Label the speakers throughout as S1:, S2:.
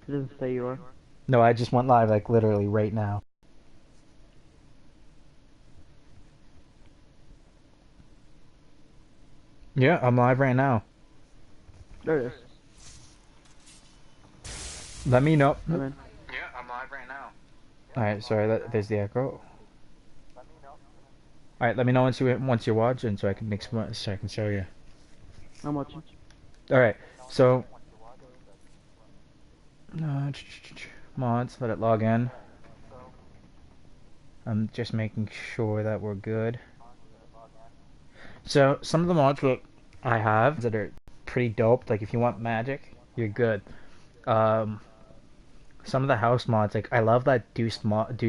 S1: It doesn't say you are.
S2: No, I just went live like literally right now. Yeah, I'm live right now.
S1: There it is.
S2: Let me know.
S1: I'm in.
S2: Alright, sorry, there's the echo. Alright, let me know once you're watching so I can so I can show you.
S1: I'm watching.
S2: Alright, so mods, let it log in. I'm just making sure that we're good. So some of the mods that I have that are pretty dope, like if you want magic, you're good. Um, some of the house mods, like I love that Deuce mod.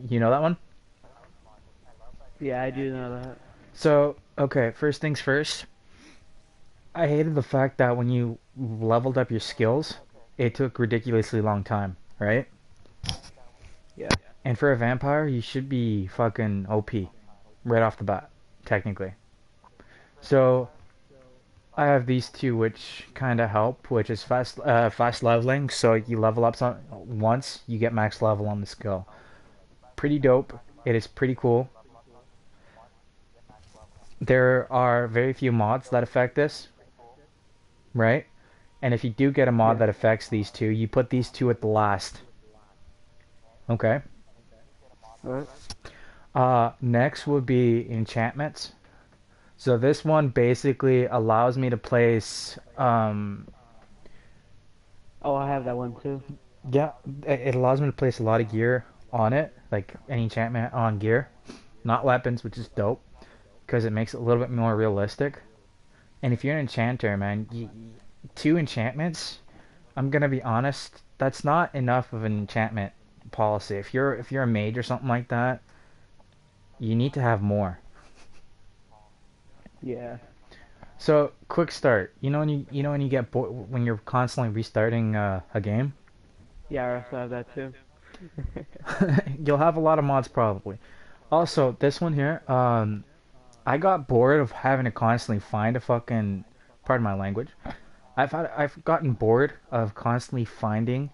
S2: You know that one?
S1: Yeah, I do know that.
S2: So, okay, first things first. I hated the fact that when you leveled up your skills, it took ridiculously long time, right?
S1: Yeah.
S2: And for a vampire, you should be fucking OP right off the bat, technically. So, I have these two which kind of help, which is fast leveling. So you level up once, you get max level on the skill. Pretty dope. It is pretty cool. There are very few mods that affect this, right? And if you do get a mod
S1: Yeah.
S2: that affects these two, you put these two at the last. Okay.
S1: Alright.
S2: Next would be enchantments. So this one basically allows me to place,
S1: Oh, I have that one too.
S2: yeah, it allows me to place a lot of gear on it, like an enchantment on gear, not weapons, which is dope because it makes it a little bit more realistic. And if you're an enchanter, man, two enchantments, I'm gonna be honest, that's not enough of an enchantment policy. If you're a mage or something like that, you need to have more.
S1: Yeah.
S2: So, quick start. You know when you get bored when you're constantly restarting a game,
S1: Yeah, I also have that too.
S2: you'll have a lot of mods probably. Also, this one here, I got bored of having to constantly find a fucking, pardon my language. I've gotten bored of constantly finding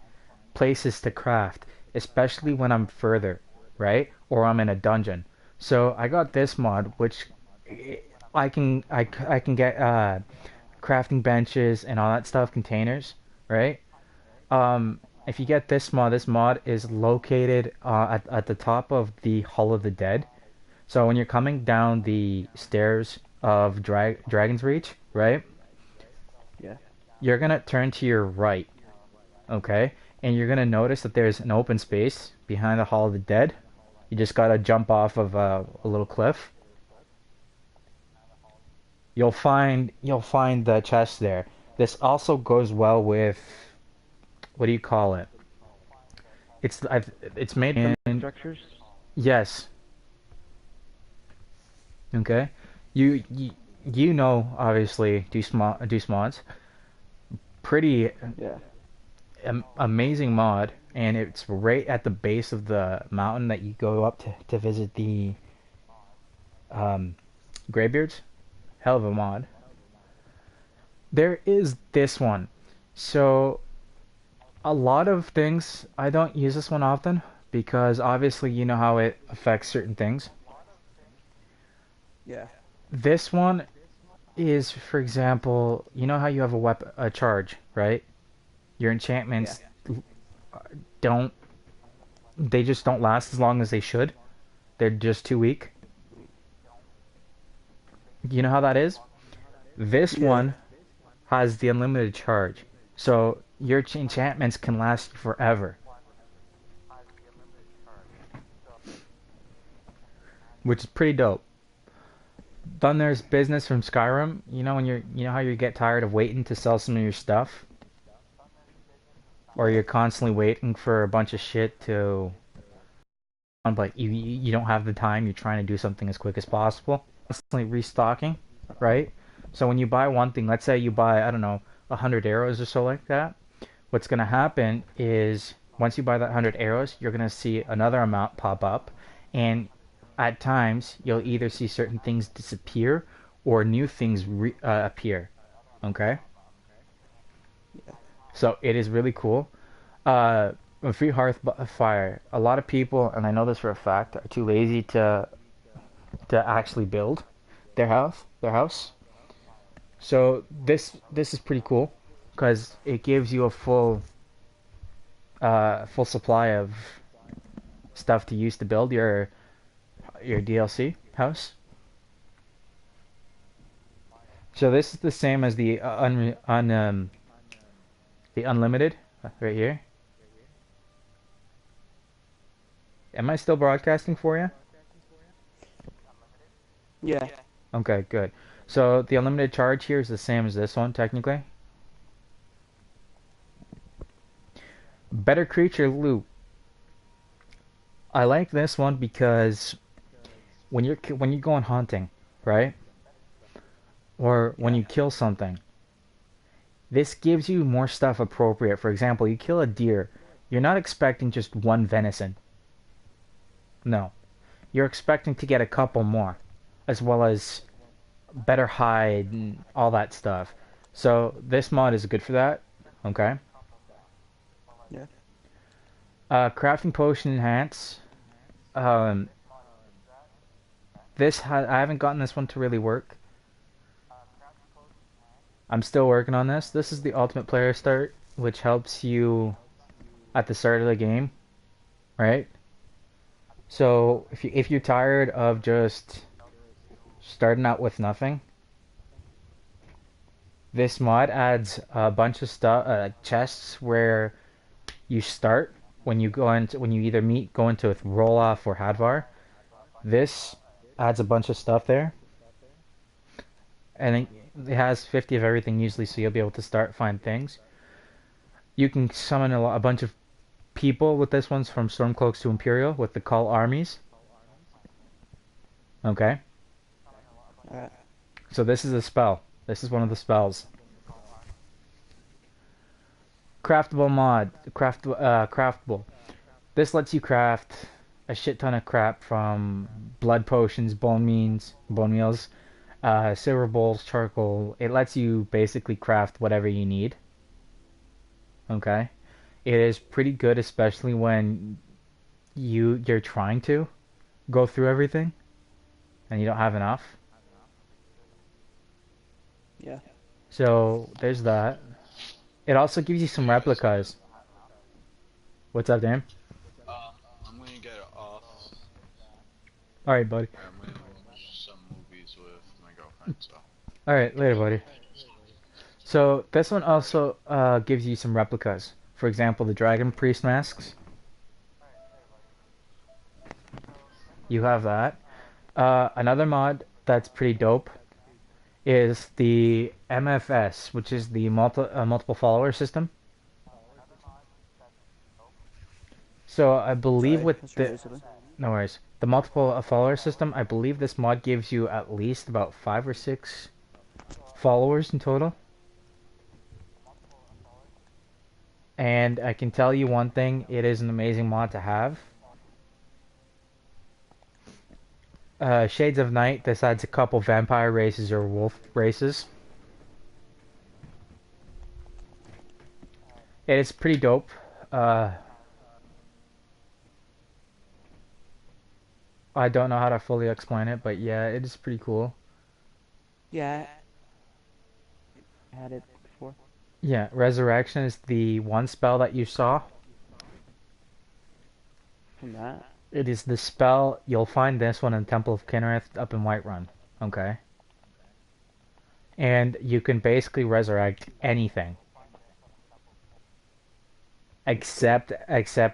S2: places to craft, especially when I'm further, right? Or I'm in a dungeon. So I got this mod, which I can get crafting benches and all that stuff, containers, right? If you get this mod is located at the top of the Hall of the Dead. So when you're coming down the stairs of Dragon's Reach, right?
S1: Yeah.
S2: You're gonna turn to your right, okay? And you're gonna notice that there's an open space behind the Hall of the Dead. You just gotta jump off of a little cliff. You'll find the chest there. This also goes well with, what do you call it? It's made
S1: The
S2: in,
S1: structures?
S2: yes, okay. You know obviously do mods. Pretty
S1: Yeah.
S2: amazing mod, and it's right at the base of the mountain that you go up to visit the um, Greybeards. Hell of a mod. There is this one. So a lot of things, I don't use this one often because obviously you know how it affects certain things.
S1: Yeah.
S2: This one is, for example, you know how you have a charge, right? Your
S1: Yeah.
S2: enchantments don't, they just don't last as long as they should. They're just too weak. You know how that is? This
S1: Yeah.
S2: one has the unlimited charge. So your enchantments can last forever, which is pretty dope. Then there's business from Skyrim. You know how you get tired of waiting to sell some of your stuff, or
S1: Yeah.
S2: you're constantly waiting for a bunch of shit to, but you don't have the time. You're trying to do something as quick as possible. Constantly restocking, right? So when you buy one thing, let's say you buy, I don't know, 100 arrows or so like that. What's gonna happen is once you buy that 100 arrows, you're gonna see another amount pop up, and at times you'll either see certain things disappear or new things appear. Okay. So it is really cool. A free hearth fire. A lot of people, and I know this for a fact, are too lazy to actually build their house. So this is pretty cool because it gives you a full supply of stuff to use to build your DLC house. So this is the same as the unlimited right here. Am I still broadcasting for you?
S1: Yeah.
S2: Okay, good. So the unlimited charge here is the same as this one technically. Better creature loot. I like this one because when you're going hunting, right? Or when
S1: Yeah.
S2: you kill something, this gives you more stuff appropriate. For example, you kill a deer, you're not expecting just one venison. No. You're expecting to get a couple more, as well as better hide and all that stuff. So this mod is good for that. Okay.
S1: Yeah.
S2: Crafting potion enhance. Um, I haven't gotten this one to really work. I'm still working on this. This is the ultimate player start, which helps you at the start of the game, right? So if you're tired of just starting out with nothing, this mod adds a bunch of stuff, chests where you start when you either go into with roll off or Hadvar. This adds a bunch of stuff there, and it has 50 of everything usually, so you'll be able to start find things. You can summon a bunch of people with this one's from Stormcloaks to Imperial with the Call armies. Okay,
S1: Alright.
S2: so this is a spell. This is one of the spells. Craftable mod, craftable. This lets you craft a shit ton of crap from blood potions, bone meals, silver bowls, charcoal. It lets you basically craft whatever you need. Okay, it is pretty good, especially when you're trying to go through everything and you don't have enough.
S1: Yeah.
S2: So there's that. It also gives you some replicas. What's up, Dan?
S3: I'm gonna get off.
S2: All right, buddy.
S3: I'm gonna watch some movies with my girlfriend, so.
S2: All right, later, buddy. So this one also gives you some replicas. For example, the Dragon Priest masks. You have that. Another mod that's pretty dope is the MFS, which is the multiple follower system. So I believe
S1: Sorry.
S2: with
S1: That's
S2: the
S1: really
S2: no worries, the multiple follower system, I believe this mod gives you at least about 5 or 6 followers in total. And I can tell you one thing, it is an amazing mod to have. Shades of Night, this adds a couple vampire races or wolf races. It is pretty dope. I don't know how to fully explain it, but yeah, it is pretty cool.
S1: Yeah. I had it before.
S2: Yeah, Resurrection is the one spell that you saw.
S1: From that.
S2: It is the spell, you'll find this one in Temple of Kinnereth up in Whiterun. Okay? And you can basically resurrect anything. Except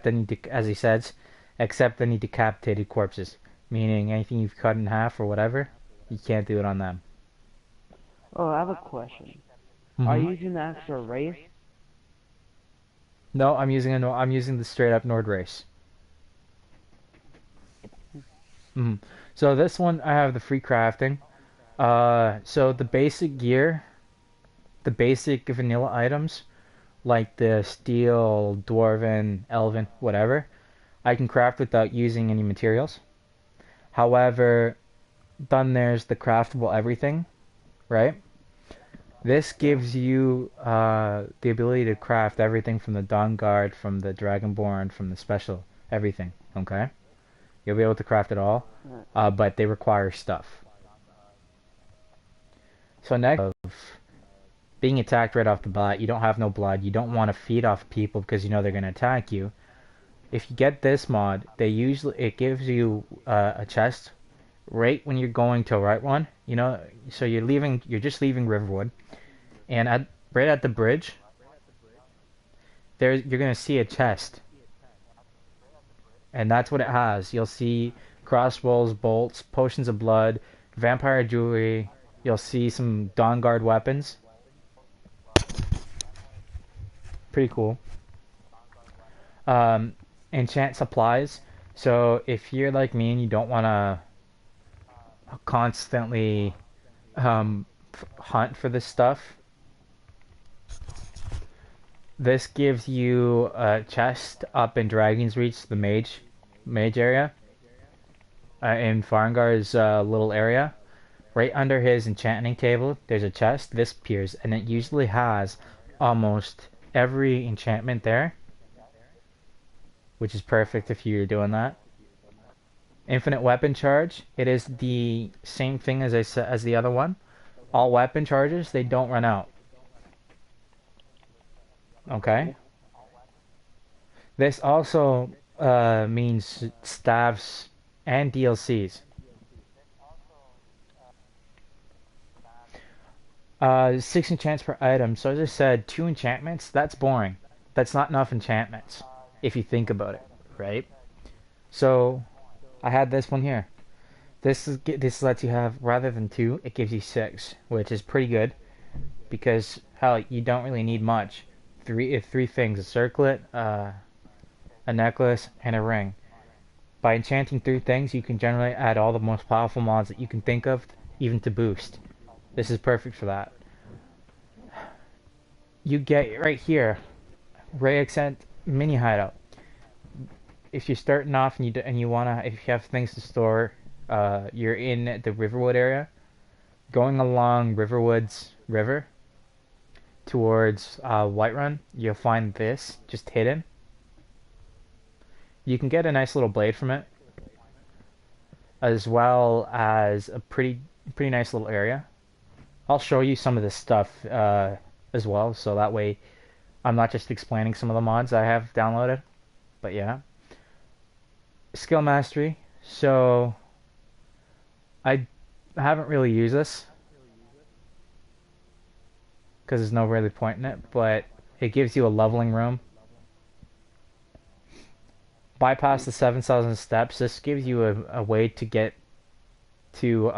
S2: any, as he says, except any decapitated corpses. Meaning anything you've cut in half or whatever, you can't do it on them.
S1: Oh, I have a question. Are
S2: Mm-hmm.
S1: you using the extra race?
S2: No, I'm using the straight up Nord race. Mm-hmm. So this one I have the free crafting. So the basic gear, the basic vanilla items, like the steel, dwarven, elven, whatever, I can craft without using any materials. However, then there's the craftable everything, right? This gives you the ability to craft everything from the Dawn Guard, from the Dragonborn, from the special, everything. Okay, you'll be able to craft it all,
S1: Alright.
S2: but they require stuff. So next, of being attacked right off the bat, you don't have no blood. You don't want to feed off people because you know they're gonna attack you. If you get this mod, it gives you a chest right when you're going to right one. You know, so you're just leaving Riverwood, and right at the bridge, you're gonna see a chest, and that's what it has. You'll see crossbows, bolts, potions of blood, vampire jewelry. You'll see some Dawn Guard weapons. Pretty cool. Um, Enchant supplies. So if you're like me and you don't want to constantly hunt for this stuff, this gives you a chest up in Dragon's Reach, the mage area, in Farengar's little area. Right under his enchanting table, there's a chest. This appears, and it usually has almost every enchantment there, which is perfect if you're doing that. Infinite weapon charge. It is the same thing as I said as the other one. All weapon charges, they don't run out. Okay. This also means staffs and DLCs. 6 enchants per item. So as I said, 2 enchantments. That's boring. That's not enough enchantments if you think about it, right? So I had this one here. This lets you have, rather than 2, it gives you 6, which is pretty good because hell, you don't really need much. Three things: a circlet, a necklace, and a ring. By enchanting 3 things, you can generally add all the most powerful mods that you can think of, even to boost. This is perfect for that. You get right here, Ray Accent Mini Hideout. If you're starting off and you wanna, if you have things to store, you're in the Riverwood area, going along Riverwood's river towards Whiterun, you'll find this just hidden. You can get a nice little blade from it, as well as a pretty nice little area. I'll show you some of this stuff as well, so that way I'm not just explaining some of the mods I have downloaded. But yeah. Skill mastery. So I haven't really used this because there's no really point in it, but it gives you a leveling room. Bypass the 7,000 steps. This gives you a way to get to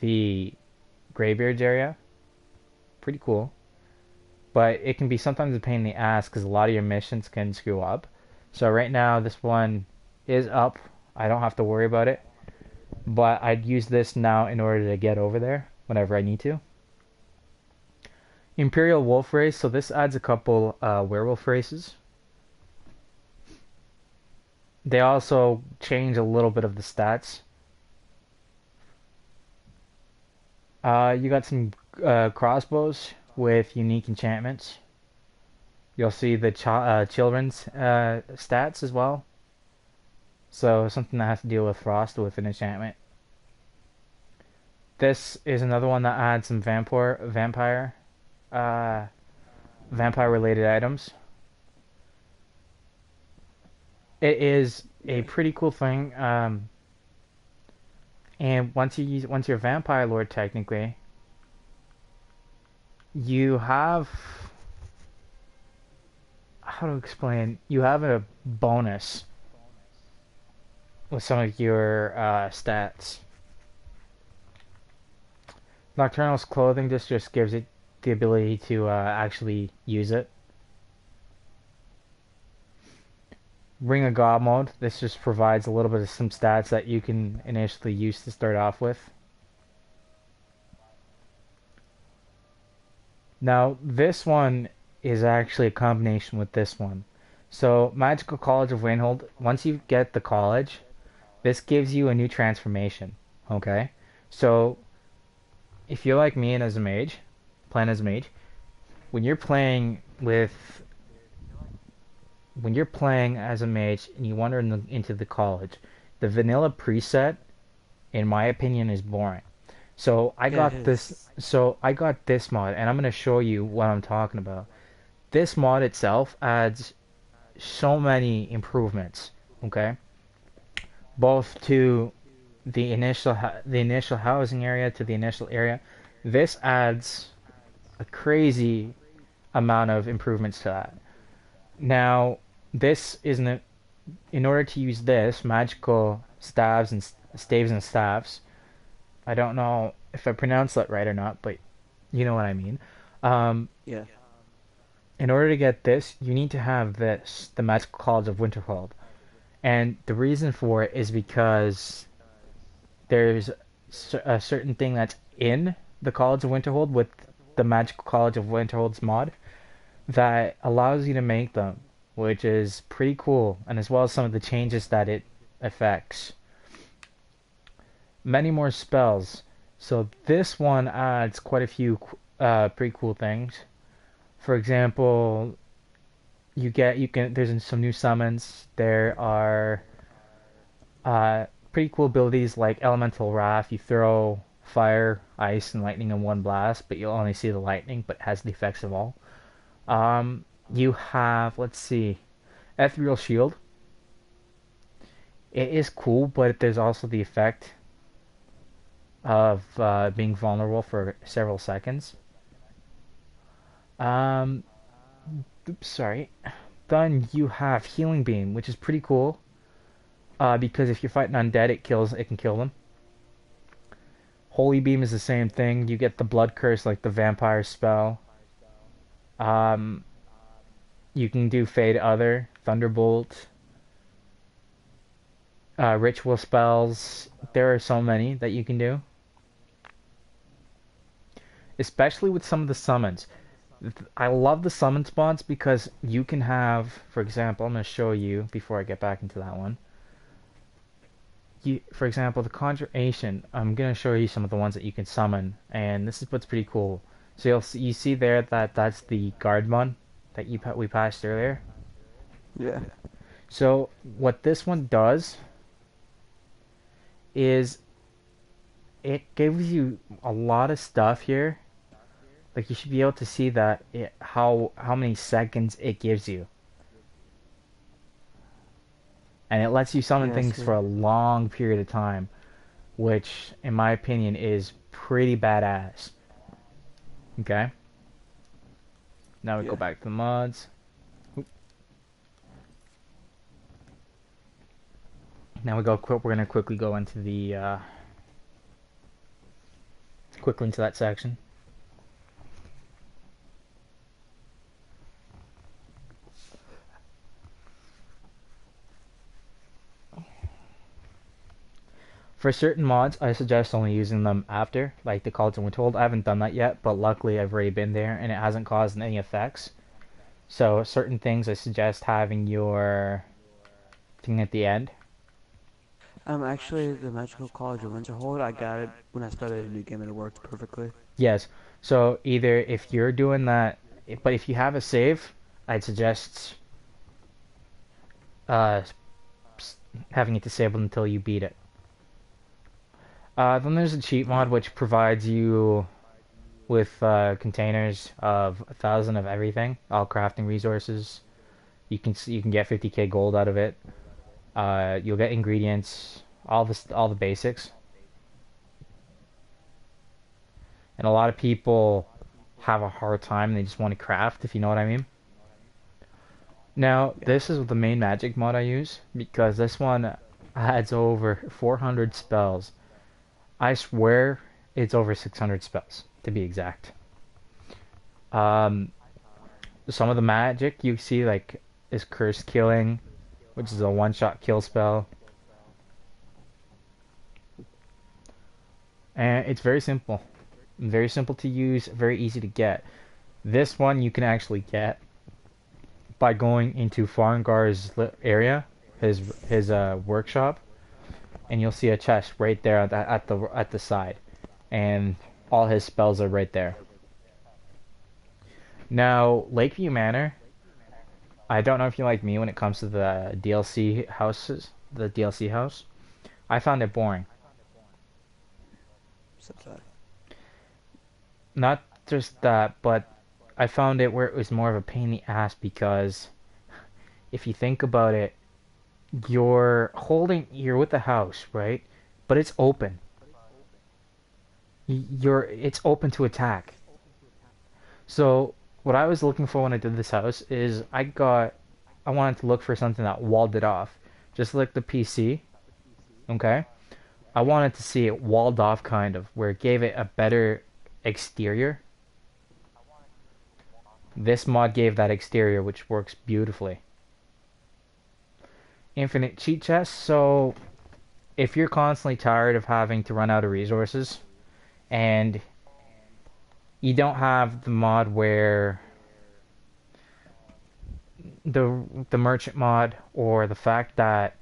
S2: the Greybeards area. Pretty cool. But it can be sometimes a pain in the ass because a lot of your missions can screw up. So right now this one is up. I don't have to worry about it. But I'd use this now in order to get over there whenever I need to. Imperial Wolf Race. So this adds a couple werewolf races. They also change a little bit of the stats. You got some crossbows with unique enchantments. You'll see the children's stats as well. So something that has to deal with frost with an enchantment. This is another one that adds some vampire related items. It is a pretty cool thing. And once you're a vampire lord, technically, you have, how to explain, you have a bonus with some of your stats. Nocturnal's clothing just gives it the ability to actually use it. Ring of God mode. This just provides a little bit of some stats that you can initially use to start off with. Now, this one is actually a combination with this one. So, Magical College of Wainhold, once you get the college, this gives you a new transformation. Okay? So, if you're like me and as a mage, playing as a mage, when you're playing with when you're playing as a mage and you wander into the college, the vanilla preset, in my opinion, is boring. So I
S1: Yeah, it
S2: got this.
S1: is.
S2: So I got this mod, and I'm gonna show you what I'm talking about. This mod itself adds so many improvements. Okay, both to the initial housing area to the initial area. This adds a crazy amount of improvements to that. Now, this isn't in order to use this magical staves and staves and staffs. I don't know if I pronounced that right or not, but you know what I mean. Um,
S1: Yeah.
S2: in order to get this, you need to have this, the Magical College of Winterhold. And the reason for it is because there's a certain thing that's in the College of Winterhold with the Magical College of Winterhold's mod that allows you to make them, which is pretty cool, and as well as some of the changes that it affects. Many more spells. So this one adds quite a few pretty cool things. For example, you can there's some new summons. There are pretty cool abilities like Elemental Wrath. You throw fire, ice, and lightning in one blast, but you'll only see the lightning, but it has the effects of all. You have, let's see, Ethereal Shield. It is cool, but there's also the effect of being vulnerable for several seconds. Um, oops, sorry. Then you have Healing Beam, which is pretty cool. Because if you're fighting undead, it can kill them. Holy Beam is the same thing. You get the Blood Curse like the vampire spell. Um, you can do Fade Other, Thunderbolt, ritual spells. There are so many that you can do, especially with some of the summons. I love the summon spots because you can have, for example, I'm going to show you before I get back into that one. For example, the Conjuration, I'm going to show you some of the ones that you can summon, and this is what's pretty cool. So you see there that that's the guard one that we passed earlier.
S1: Yeah.
S2: So what this one does is it gives you a lot of stuff here. Like you should be able to see that how many seconds it gives you. And it lets you summon
S1: Yeah, I
S2: things
S1: see.
S2: for a long period of time, which in my opinion is pretty badass. Okay? Now we go
S1: Yeah.
S2: back to the mods. Now we're gonna quickly go into the quickly into that section. For certain mods, I suggest only using them after, like the College of Winterhold. I haven't done that yet, but luckily I've already been there and it hasn't caused any effects. So certain things I suggest having your thing at the end.
S1: Actually, the Magical College of Winterhold, I got it when I started a new game and it worked perfectly.
S2: Yes. So either if you're doing that, but if you have a save, I'd suggest uh, having it disabled until you beat it. Then there's a cheat mod which provides you with containers of 1,000 of everything, all crafting resources. You can get 50k gold out of it. You'll get ingredients, all the basics. And a lot of people have a hard time. They just want to craft, if you know what I mean. Now,
S1: Yeah.
S2: this is the main magic mod I use because this one adds over 400 spells. I swear it's over 600 spells, to be exact. Um, some of the magic you see like is Curse Killing, which is a one-shot kill spell. And it's very simple to use, very easy to get. This one you can actually get by going into Farengar's area, his workshop, and you'll see a chest right there at the side. And all his spells are right there. Now, Lakeview Manor, I don't know if you like me when it comes to the DLC houses, the DLC house. I found it boring.
S1: So sad.
S2: Not just that, but I found it where it was more of a pain in the ass because if you think about it, you're with the house, right? But it's open. It's open to attack. So what I was looking for when I did this house is I wanted to look for something that walled it off, just like the PC. Okay, I wanted to see it walled off, kind of, where it gave it a better exterior. This mod gave that exterior, which works beautifully. Infinite cheat chests. So if you're constantly tired of having to run out of resources and you don't have the mod where the merchant mod, or the fact that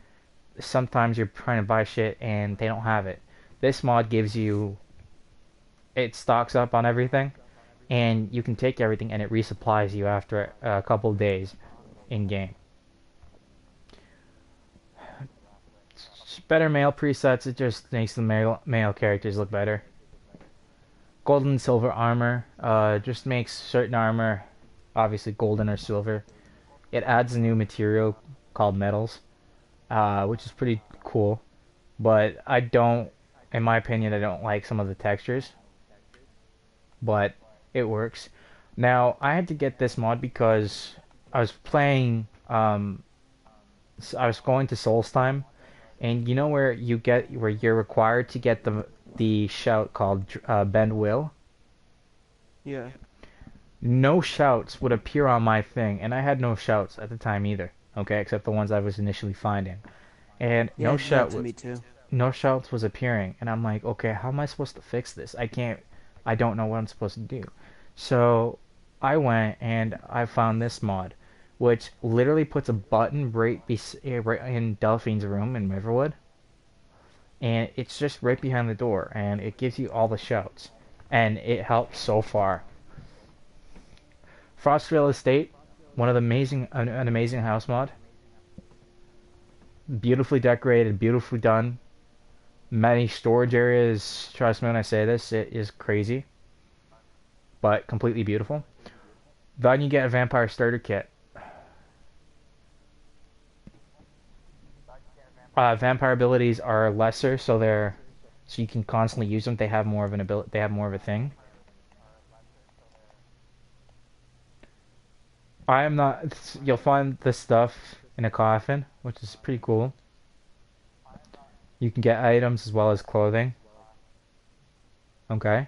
S2: sometimes you're trying to buy shit and they don't have it. This mod gives you, it stocks up on everything and you can take everything and it resupplies you after a couple of days in game. Better male presets, it just makes the male characters look better. Gold and silver armor just makes certain armor obviously golden or silver. It adds a new material called metals, which is pretty cool. But in my opinion, I don't like some of the textures. But it works. Now, I had to get this mod because I was playing, I was going to Soulstime, and you know where you're required to get the shout called Bend Will?
S1: Yeah.
S2: No shouts would appear on my thing, and I had no shouts at the time either. Okay, except the ones I was initially finding, and
S1: Yeah, it did that to me too.
S2: no shouts was appearing, and I'm like, okay, how am I supposed to fix this? I don't know what I'm supposed to do. So I went and I found this mod, which literally puts a button right in Delphine's room in Riverwood, and it's just right behind the door, and it gives you all the shouts, and it helps so far. Frostvale Estate, an amazing house mod. Beautifully decorated, beautifully done. Many storage areas. Trust me when I say this, it is crazy, but completely beautiful. Then you get a vampire starter kit. Vampire abilities are lesser, so you can constantly use them. They have more of an ability. They have more of a thing. I am not. You'll find this stuff in a coffin, which is pretty cool. You can get items as well as clothing. Okay.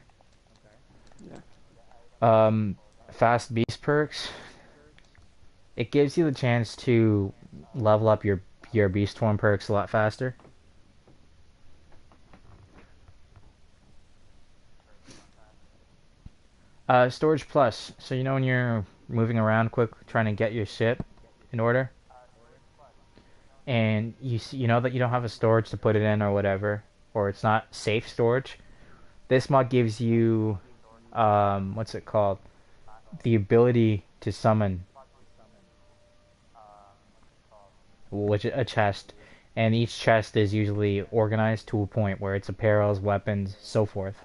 S1: Yeah.
S2: Um, Fast beast perks. It gives you the chance to level up your beast form perks a lot faster. Storage plus. So you know when you're moving around quick, trying to get your shit in order, and you know that you don't have a storage to put it in or whatever, or it's not safe storage. This mod gives you, what's it called? The ability to summon a chest, and each chest is usually organized to a point where it's apparels, weapons, so forth.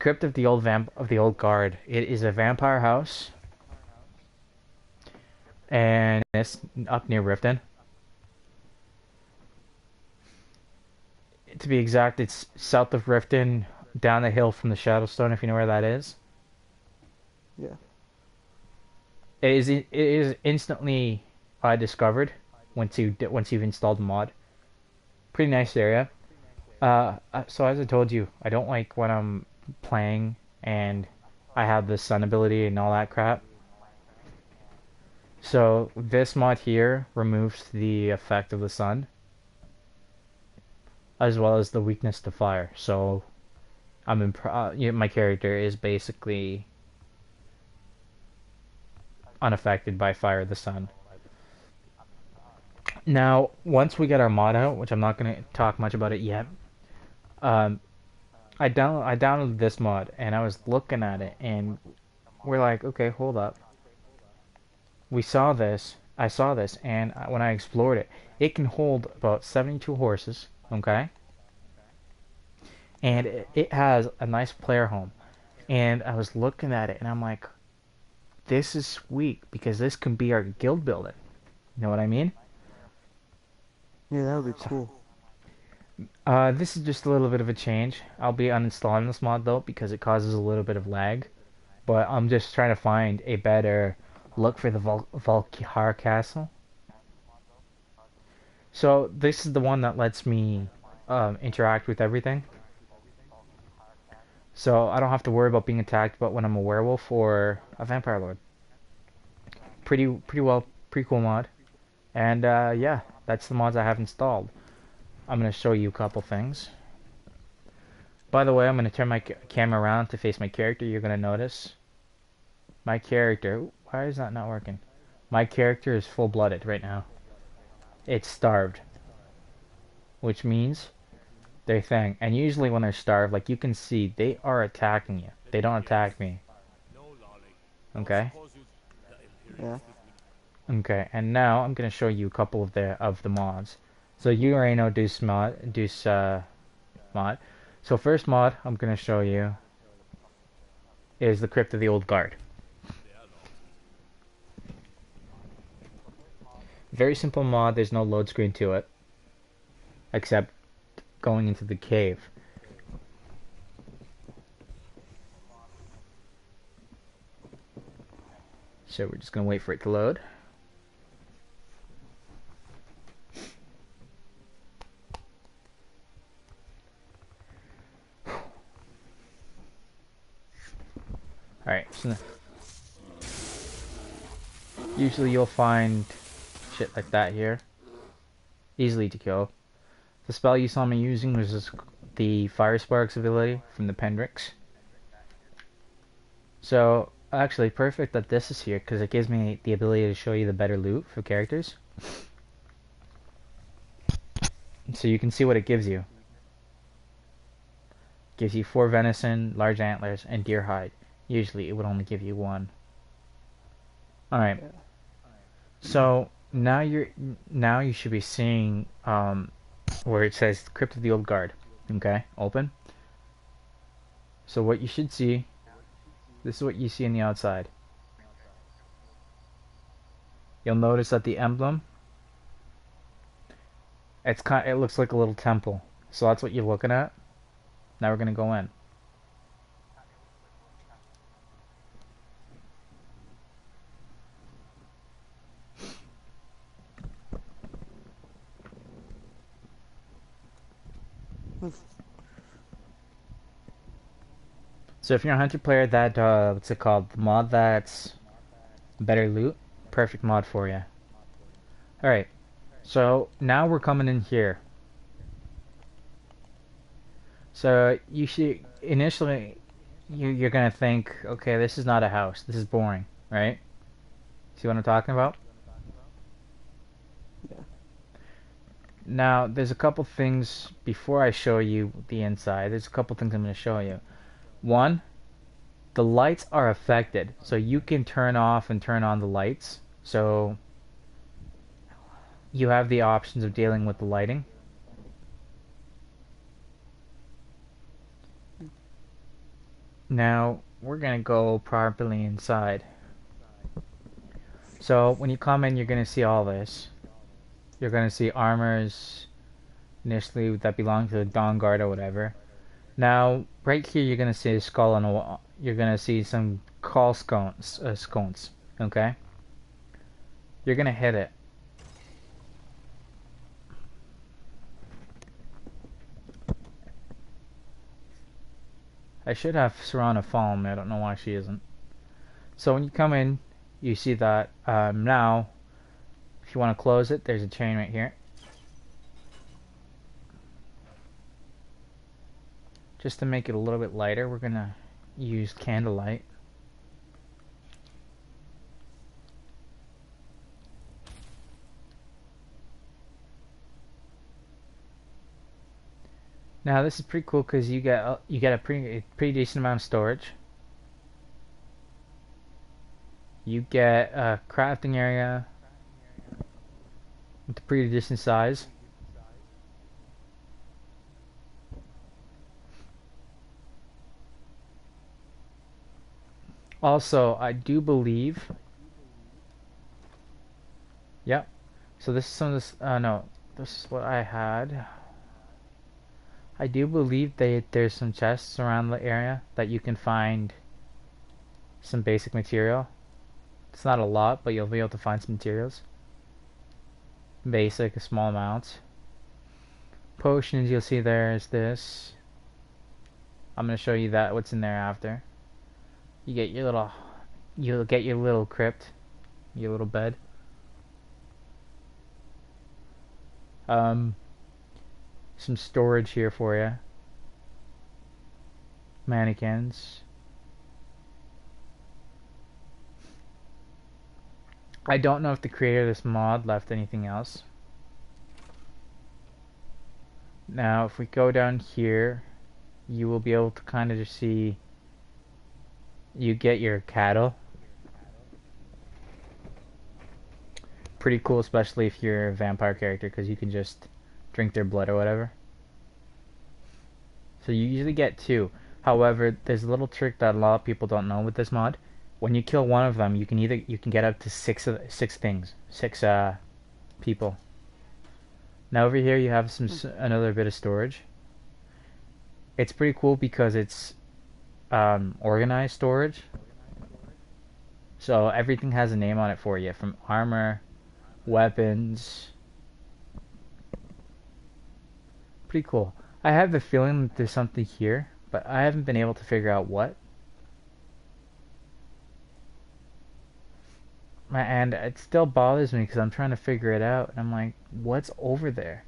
S2: Crypt of the Old Guard. It is a vampire house, and it's up near Riften. To be exact, it's south of Riften, down the hill from the Shadowstone, if you know where that is.
S1: Yeah.
S2: It is instantly discovered once you've installed the mod. Pretty nice area. So as I told you, I don't like when I'm playing and I have the sun ability and all that crap. So this mod here removes the effect of the sun, as well as the weakness to fire. So my character is basically unaffected by fire of the sun. Now, once we get our mod out, which I'm not going to talk much about it yet, um, I downloaded this mod and I was looking at it and we're like, okay, hold up. We saw this. I saw this, and when I explored it, it can hold about 72 horses. Okay, and it has a nice player home. And I was looking at it, and I'm like, this is sweet because this can be our guild building. You know what I mean?
S1: Yeah, that would be
S2: So,
S1: cool.
S2: this is just a little bit of a change. I'll be uninstalling this mod though because it causes a little bit of lag. But I'm just trying to find a better look for the Valkyr Castle. So this is the one that lets me interact with everything. So I don't have to worry about being attacked, but when I'm a werewolf or a vampire lord. Pretty cool mod. And yeah, that's the mods I have installed. I'm gonna show you a couple things. By the way, I'm gonna turn my camera around to face my character. You're gonna notice my character. Why is that not working? My character is full-blooded right now. It's starved, which means their thing. And usually when they're starved, like you can see, they are attacking you. They don't attack me. Okay?
S1: Yeah.
S2: Okay, and now I'm gonna show you a couple of the mods. So you already know Deuce mod. So first mod I'm gonna show you is the Crypt of the Old Guard. Very simple mod, there's no load screen to it. Except going into the cave. So we're just gonna wait for it to load. Alright, so usually you'll find shit like that here. Easily to kill. The spell you saw me using was the Fire Sparks ability from the Pendrix. So, actually perfect that this is here because it gives me the ability to show you the better loot for characters. So you can see what it gives you. It gives you 4 venison, large antlers, and deer hide. Usually it would only give you 1. Alright.
S1: Yeah.
S2: So now you should be seeing where it says Crypt of the Old Guard. Okay, open. So what you should see, this is what you see on the outside. You'll notice that the emblem, it looks like a little temple. So that's what you're looking at. Now we're gonna go in. So if you're a hunter player, that what's it called? The mod that's better loot, perfect mod for you. All right. So now we're coming in here. So you should initially you're gonna think, okay, this is not a house. This is boring, right? See what I'm talking about?
S1: Yeah.
S2: Now, there's a couple things before I show you the inside. There's a couple things I'm going to show you. One, the lights are affected, so you can turn off and turn on the lights. So you have the options of dealing with the lighting. Now, we're going to go properly inside. So when you come in, you're going to see all this. You're going to see armors initially that belong to the Dawn Guard or whatever. Now, right here, you're going to see a skull on a wall. You're going to see some call scones, okay? You're going to hit it. I should have Serana follow me. I don't know why she isn't. So when you come in, you see that now, if you want to close it, there's a chain right here. Just to make it a little bit lighter, we're going to use candlelight. Now this is pretty cool because you get a pretty decent amount of storage. You get a crafting area with a pretty decent size. Also, I do believe. Yep. So this is some of this. No, this is what I had. I do believe there's some chests around the area that you can find some basic material. It's not a lot, but you'll be able to find some materials. Basic, small amounts. Potions, you'll see there's this. I'm gonna show you that what's in there after. You get your little, you'll get your little crypt, your little bed. Um, some storage here for you. Mannequins. I don't know if the creator of this mod left anything else. Now, if we go down here, you will be able to kind of just see. You get your cattle. Pretty cool, especially if you're a vampire character, because you can just drink their blood or whatever. So you usually get two. However, there's a little trick that a lot of people don't know with this mod. When you kill one of them, you can get up to six people. Now over here you have another bit of storage. It's pretty cool because it's organized storage. So everything has a name on it for you, from armor, weapons. Pretty cool. I have the feeling that there's something here, but I haven't been able to figure out what. And it still bothers me because I'm trying to figure it out, and I'm like, what's over there?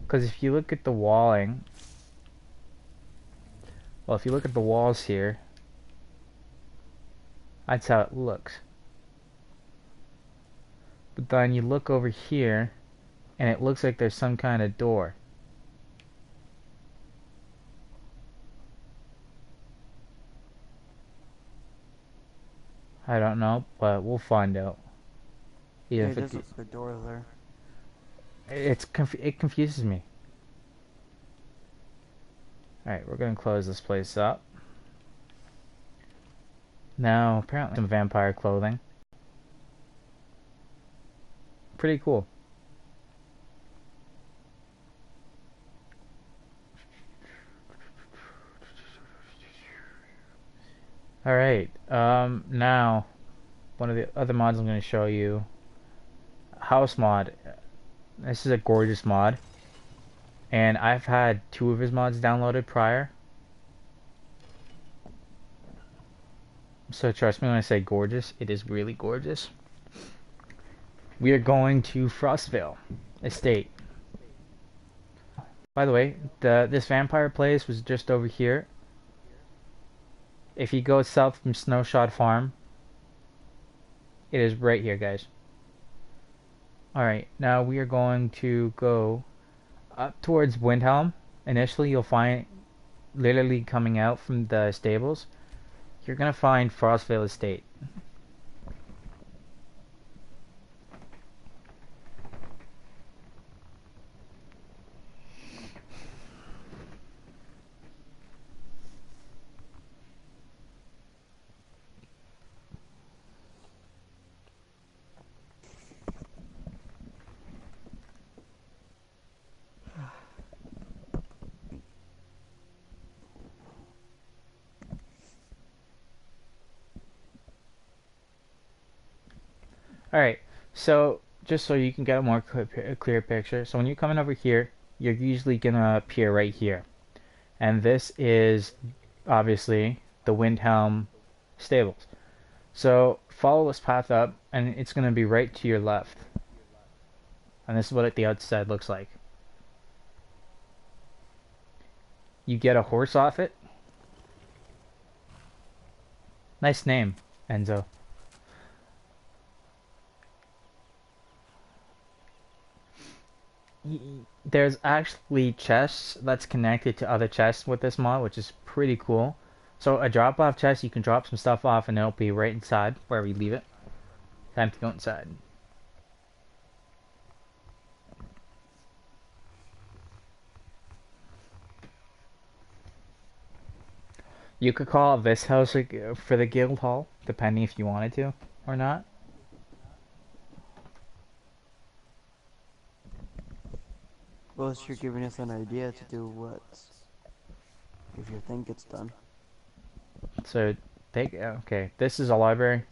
S2: Because if you look at the walling, well, if you look at the walls here, that's how it looks. But then you look over here, and it looks like there's some kind of door. I don't know, but we'll find out.
S1: Yeah,
S2: Even
S1: it
S2: if
S1: does look like a door there.
S2: it confuses me. Alright, we're gonna close this place up. Now, apparently some vampire clothing. Pretty cool. Alright, now, one of the other mods I'm gonna show you. House mod. This is a gorgeous mod. And I've had two of his mods downloaded prior. So trust me when I say gorgeous, it is really gorgeous. We are going to Frostville Estate. By the way, this vampire place was just over here. If you go south from Snowshot Farm, it is right here, guys. Alright, now we are going to go up towards Windhelm. Initially, you'll find, literally coming out from the stables, you're gonna find Frostville Estate. Alright, so just so you can get a more clear picture, so when you're coming over here, you're usually gonna appear right here. And this is obviously the Windhelm stables. So follow this path up, and it's gonna be right to your left. And this is what the outside looks like. You get a horse off it. Nice name, Enzo. there's actually chests that's connected to other chests with this mod, which is pretty cool. So a drop-off chest, you can drop some stuff off and it'll be right inside where we leave it. Time to go inside. You could call this house for the guild hall, depending if you wanted to or not.
S1: Well, you're giving us an idea to do what if you think it's done.
S2: So, okay, this is a library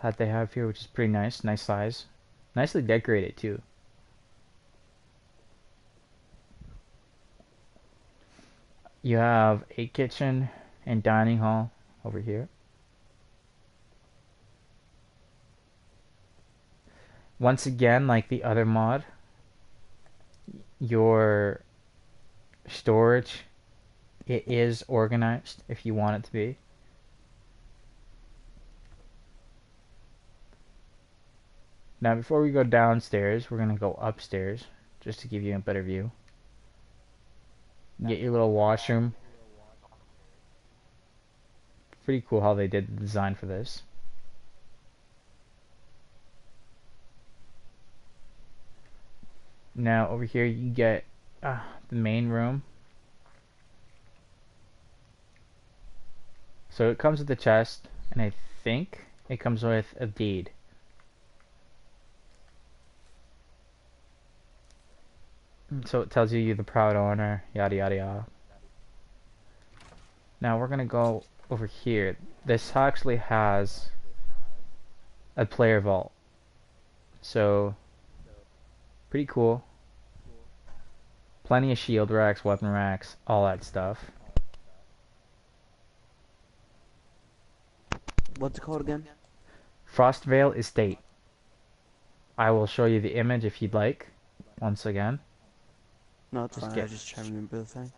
S2: that they have here, which is pretty nice, nice size, nicely decorated too. You have a kitchen and dining hall over here. Once again, like the other mod, your storage, it is organized if you want it to be. Now, before we go downstairs, we're gonna go upstairs just to give you a better view. Get your little washroom. Pretty cool how they did the design for this. Now over here you get the main room. So it comes with the chest, and I think it comes with a deed. So it tells you you're the proud owner, yada yada yada. Now we're gonna go over here. This actually has a player vault. So pretty cool. Plenty of shield racks, weapon racks, all that stuff.
S1: What's it called again?
S2: Frostvale Estate. I will show you the image if you'd like. Once again.
S1: No, it's
S2: Just
S1: fine. I
S2: get
S1: was just trying to remember the thing.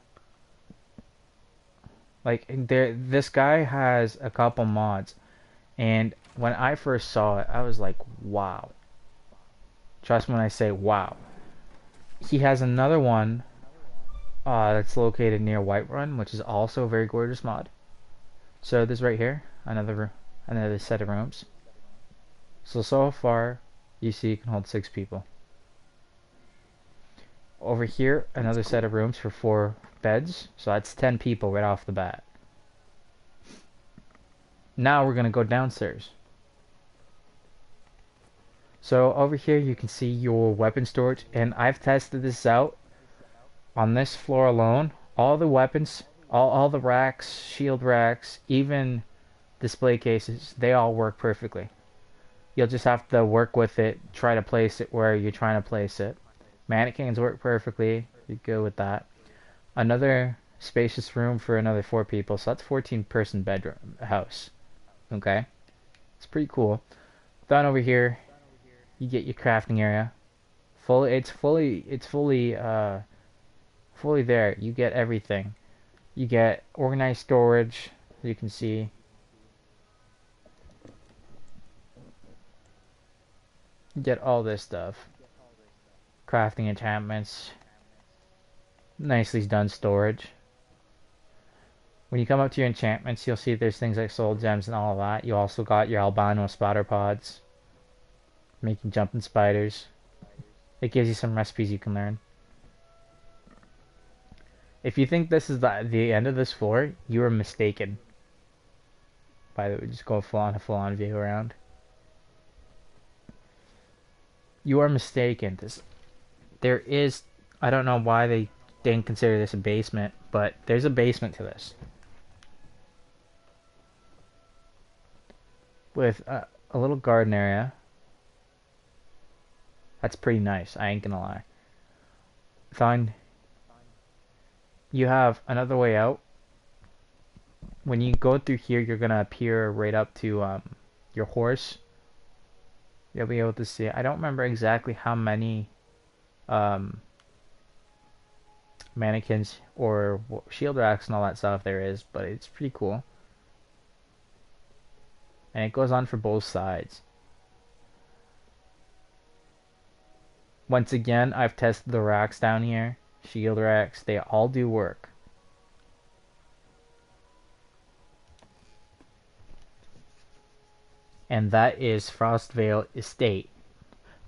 S2: like this guy has a couple mods, and when I first saw it, I was like, wow. Trust me when I say wow. He has another one that's located near Whiterun, which is also a very gorgeous mod. So this right here, another set of rooms. So far, you see you can hold 6 people. Over here, another set of rooms for 4 beds, so that's 10 people right off the bat. Now we're gonna go downstairs. So over here you can see your weapon storage, and I've tested this out on this floor alone. All the weapons, all the racks, shield racks, even display cases, they all work perfectly. You'll just have to work with it, try to place it where you're trying to place it. Mannequins work perfectly, you're good with that. Another spacious room for another 4 people, so that's 14-person bedroom house. Okay, it's pretty cool. Down over here, you get your crafting area. Fully there. You get everything. You get organized storage, you can see. You get all this stuff. Crafting enchantments. Nicely done storage. When you come up to your enchantments, you'll see there's things like soul gems and all of that. You also got your albino spotter pods, making jumping spiders. It gives you some recipes you can learn. If you think this is the end of this floor, you are mistaken. By the way, just go a full on view around. You are mistaken. There is, I don't know why they didn't consider this a basement, but there's a basement to this. With a little garden area. That's pretty nice, I ain't gonna lie. Fine. You have another way out. When you go through here, you're gonna appear right up to your horse. You'll be able to see it. I don't remember exactly how many mannequins or shield racks and all that stuff there is, but it's pretty cool. And it goes on for both sides. Once again, I've tested the racks down here. Shield racks, they all do work. And that is Frostvale Estate.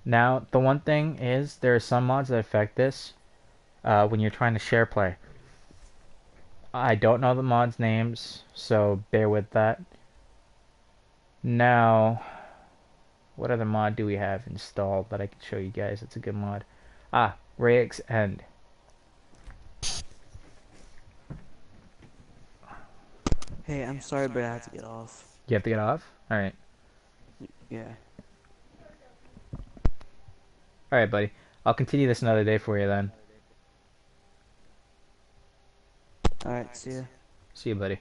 S2: Now, the one thing is, there are some mods that affect this when you're trying to share play. I don't know the mods' names, so bear with that. Now, what other mod do we have installed that I can show you guys? It's a good mod. Rayx End.
S1: Hey, I'm sorry, but I have to get off.
S2: You have to get off? Alright.
S1: Yeah.
S2: Alright, buddy. I'll continue this another day for you then.
S1: Alright, see ya.
S2: See you, buddy.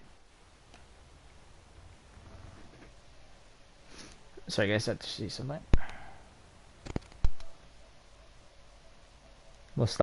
S2: Sorry, guys, I have to see something.